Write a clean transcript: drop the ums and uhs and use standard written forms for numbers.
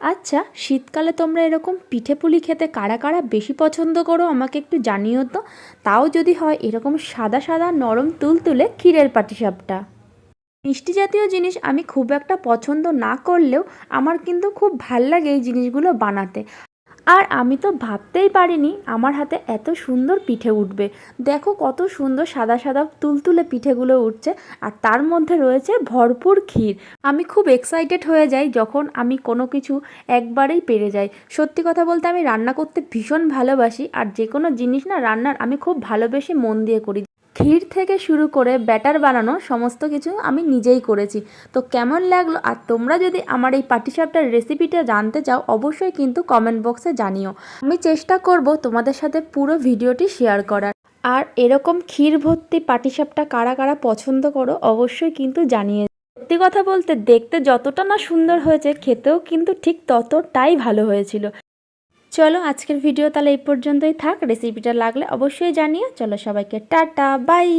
আচ্ছা, শীতকালে তোমরা এরকম পিঠে পুলি খেতে কারা কারা বেশি পছন্দ করো আমাকে একটু জানিও তো। তাও যদি হয় এরকম সাদা সাদা নরম তুলতুলে ক্ষীরের পাটিসাপটা। মিষ্টি জাতীয় জিনিস আমি খুব একটা পছন্দ না করলেও আমার কিন্তু খুব ভাল লাগে এই জিনিসগুলো বানাতে। আর আমি তো ভাবতেই পারিনি আমার হাতে এত সুন্দর পিঠে উঠবে। দেখো কত সুন্দর সাদা সাদা তুলতুলে পিঠেগুলো উঠছে, আর তার মধ্যে রয়েছে ভরপুর ক্ষীর। আমি খুব এক্সাইটেড হয়ে যাই যখন আমি কোনো কিছু একবারেই পেরে যাই। সত্যি কথা বলতে আমি রান্না করতে ভীষণ ভালোবাসি, আর যে কোনো জিনিস না রান্নার আমি খুব ভালোবেসে মন দিয়ে করি। ক্ষীর থেকে শুরু করে ব্যাটার বানানো সমস্ত কিছু আমি নিজেই করেছি। তো কেমন লাগলো, আর তোমরা যদি আমার এই পাটিসাপটার রেসিপিটা জানতে চাও অবশ্যই কিন্তু কমেন্ট বক্সে জানিও। আমি চেষ্টা করব তোমাদের সাথে পুরো ভিডিওটি শেয়ার করার। আর এরকম ক্ষীর ভর্তি পাটিসাপটা কারা কারা পছন্দ করো অবশ্যই কিন্তু জানিয়ে। সত্যি কথা বলতে দেখতে যতটা না সুন্দর হয়েছে খেতেও কিন্তু ঠিক ততটাই ভালো হয়েছিল। চলো আজকের ভিডিও তাহলে এই পর্যন্তই থাক। রেসিপিটা লাগলে অবশ্যই জানিও। চলো সবাইকে টাটা বাই।